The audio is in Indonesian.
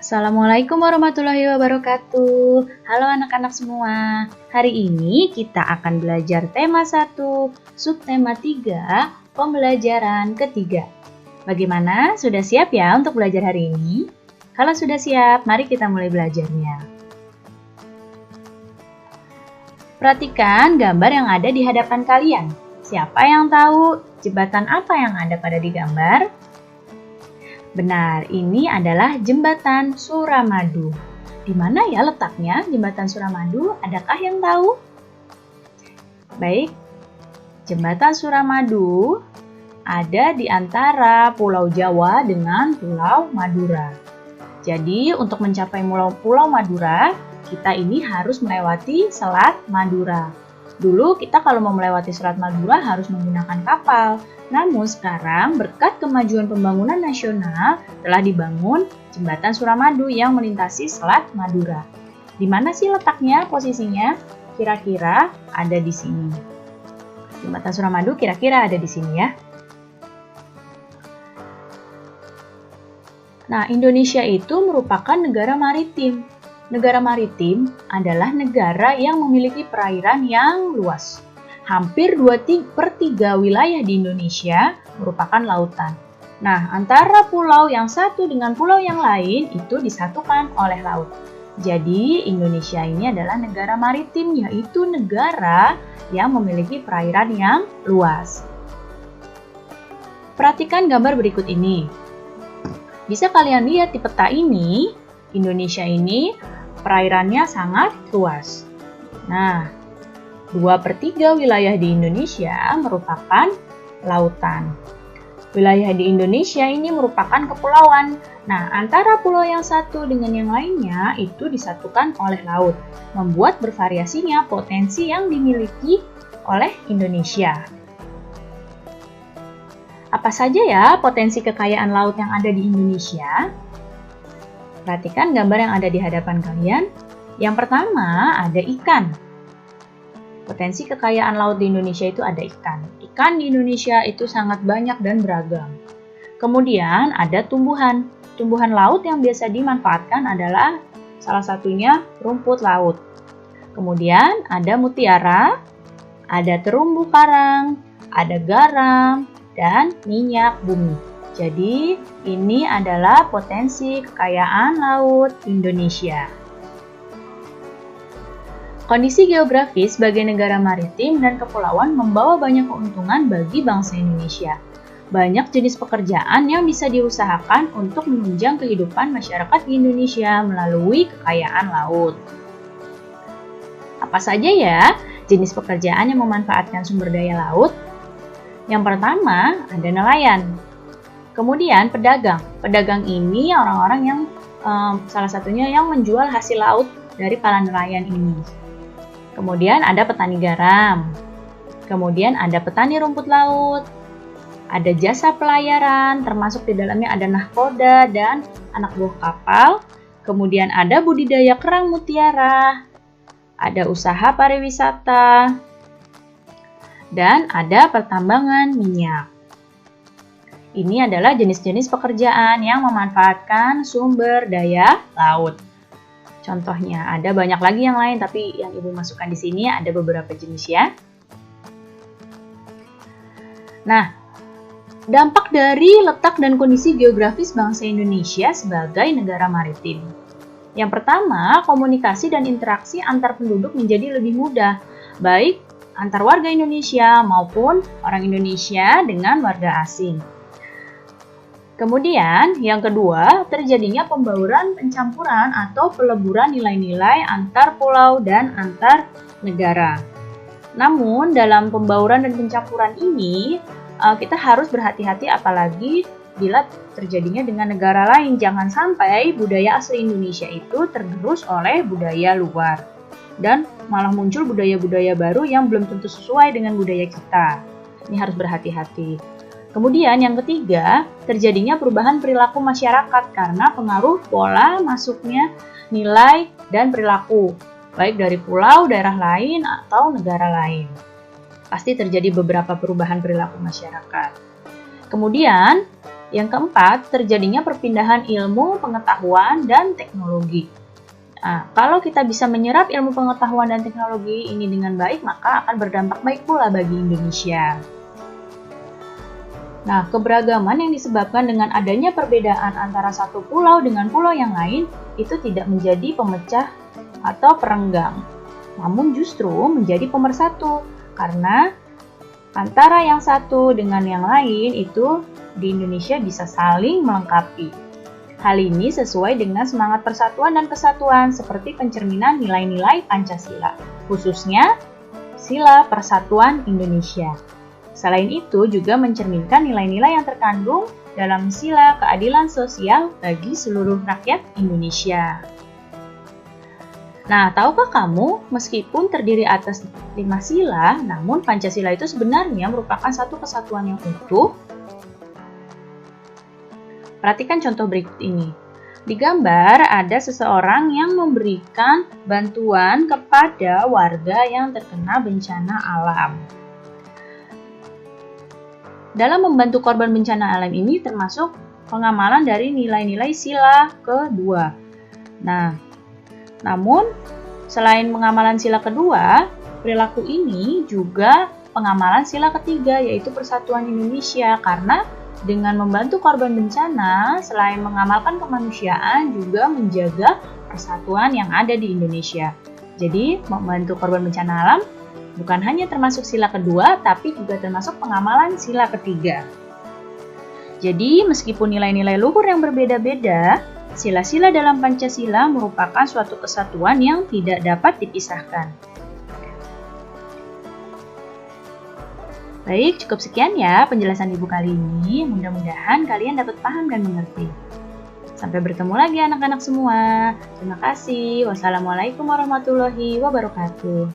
Assalamualaikum warahmatullahi wabarakatuh. Halo anak-anak semua. Hari ini kita akan belajar tema 1, subtema 3, pembelajaran ketiga. Bagaimana? Sudah siap ya untuk belajar hari ini? Kalau sudah siap, mari kita mulai belajarnya. Perhatikan gambar yang ada di hadapan kalian. Siapa yang tahu jembatan apa yang ada pada di gambar? Benar, ini adalah jembatan Suramadu. Di mana ya letaknya jembatan Suramadu? Adakah yang tahu? Baik, jembatan Suramadu ada di antara Pulau Jawa dengan Pulau Madura. Jadi, untuk mencapai Pulau Madura, kita ini harus melewati Selat Madura. Dulu kita kalau mau melewati Selat Madura harus menggunakan kapal. Namun sekarang berkat kemajuan pembangunan nasional telah dibangun jembatan Suramadu yang melintasi Selat Madura. Di mana sih letaknya, posisinya? Kira-kira ada di sini. Jembatan Suramadu kira-kira ada di sini ya. Nah, Indonesia itu merupakan negara maritim. Negara maritim adalah negara yang memiliki perairan yang luas. Hampir 2/3 wilayah di Indonesia merupakan lautan. Nah, antara pulau yang satu dengan pulau yang lain itu disatukan oleh laut. Jadi, Indonesia ini adalah negara maritim, yaitu negara yang memiliki perairan yang luas. Perhatikan gambar berikut ini. Bisa kalian lihat di peta ini, Indonesia ini perairannya sangat luas. Nah, 2/3 wilayah di Indonesia merupakan lautan. Wilayah di Indonesia ini merupakan kepulauan. Nah, antara pulau yang satu dengan yang lainnya itu disatukan oleh laut, membuat bervariasinya potensi yang dimiliki oleh Indonesia. Apa saja ya potensi kekayaan laut yang ada di Indonesia? Perhatikan gambar yang ada di hadapan kalian. Yang pertama ada ikan. Potensi kekayaan laut di Indonesia itu ada ikan. Ikan di Indonesia itu sangat banyak dan beragam. Kemudian ada tumbuhan. Tumbuhan laut yang biasa dimanfaatkan adalah salah satunya rumput laut. Kemudian ada mutiara, ada terumbu karang, ada garam, dan minyak bumi. Jadi, ini adalah potensi kekayaan laut Indonesia. Kondisi geografis sebagai negara maritim dan kepulauan membawa banyak keuntungan bagi bangsa Indonesia. Banyak jenis pekerjaan yang bisa diusahakan untuk menunjang kehidupan masyarakat di Indonesia melalui kekayaan laut. Apa saja ya jenis pekerjaan yang memanfaatkan sumber daya laut? Yang pertama ada nelayan. Kemudian pedagang. Pedagang ini orang-orang yang salah satunya yang menjual hasil laut dari para nelayan ini. Kemudian ada petani garam. Kemudian ada petani rumput laut. Ada jasa pelayaran, termasuk di dalamnya ada nahkoda dan anak buah kapal. Kemudian ada budidaya kerang mutiara. Ada usaha pariwisata. Dan ada pertambangan minyak. Ini adalah jenis-jenis pekerjaan yang memanfaatkan sumber daya laut. Contohnya, ada banyak lagi yang lain, tapi yang Ibu masukkan di sini ada beberapa jenis ya. Nah, dampak dari letak dan kondisi geografis bangsa Indonesia sebagai negara maritim. Yang pertama, komunikasi dan interaksi antar penduduk menjadi lebih mudah, baik antar warga Indonesia maupun orang Indonesia dengan warga asing. Kemudian, yang kedua, terjadinya pembauran pencampuran atau peleburan nilai-nilai antar pulau dan antar negara. Namun, dalam pembauran dan pencampuran ini, kita harus berhati-hati apalagi bila terjadinya dengan negara lain. Jangan sampai budaya asli Indonesia itu tergerus oleh budaya luar. Dan malah muncul budaya-budaya baru yang belum tentu sesuai dengan budaya kita. Ini harus berhati-hati. Kemudian yang ketiga, terjadinya perubahan perilaku masyarakat karena pengaruh pola masuknya nilai dan perilaku, baik dari pulau, daerah lain, atau negara lain. Pasti terjadi beberapa perubahan perilaku masyarakat. Kemudian, Yang keempat, terjadinya perpindahan ilmu, pengetahuan, dan teknologi. Nah, kalau kita bisa menyerap ilmu pengetahuan dan teknologi ini dengan baik, maka akan berdampak baik pula bagi Indonesia. Nah, keberagaman yang disebabkan dengan adanya perbedaan antara satu pulau dengan pulau yang lain itu tidak menjadi pemecah atau perenggang, namun justru menjadi pemersatu, karena antara yang satu dengan yang lain itu di Indonesia bisa saling melengkapi. Hal ini sesuai dengan semangat persatuan dan kesatuan seperti pencerminan nilai-nilai Pancasila, khususnya Sila Persatuan Indonesia. Selain itu juga mencerminkan nilai-nilai yang terkandung dalam sila keadilan sosial bagi seluruh rakyat Indonesia. Nah, tahukah kamu, meskipun terdiri atas 5 sila, namun Pancasila itu sebenarnya merupakan satu kesatuan yang utuh? Perhatikan contoh berikut ini. Di gambar ada seseorang yang memberikan bantuan kepada warga yang terkena bencana alam. Dalam membantu korban bencana alam ini termasuk pengamalan dari nilai-nilai sila kedua. Nah, namun selain pengamalan sila kedua, perilaku ini juga pengamalan sila ketiga, yaitu Persatuan Indonesia, karena dengan membantu korban bencana, selain mengamalkan kemanusiaan, juga menjaga persatuan yang ada di Indonesia. Jadi, membantu korban bencana alam bukan hanya termasuk sila kedua, tapi juga termasuk pengamalan sila ketiga. Jadi, meskipun nilai-nilai luhur yang berbeda-beda, sila-sila dalam Pancasila merupakan suatu kesatuan yang tidak dapat dipisahkan. Baik, cukup sekian ya penjelasan Ibu kali ini. Mudah-mudahan kalian dapat paham dan mengerti. Sampai bertemu lagi anak-anak semua. Terima kasih. Wassalamualaikum warahmatullahi wabarakatuh.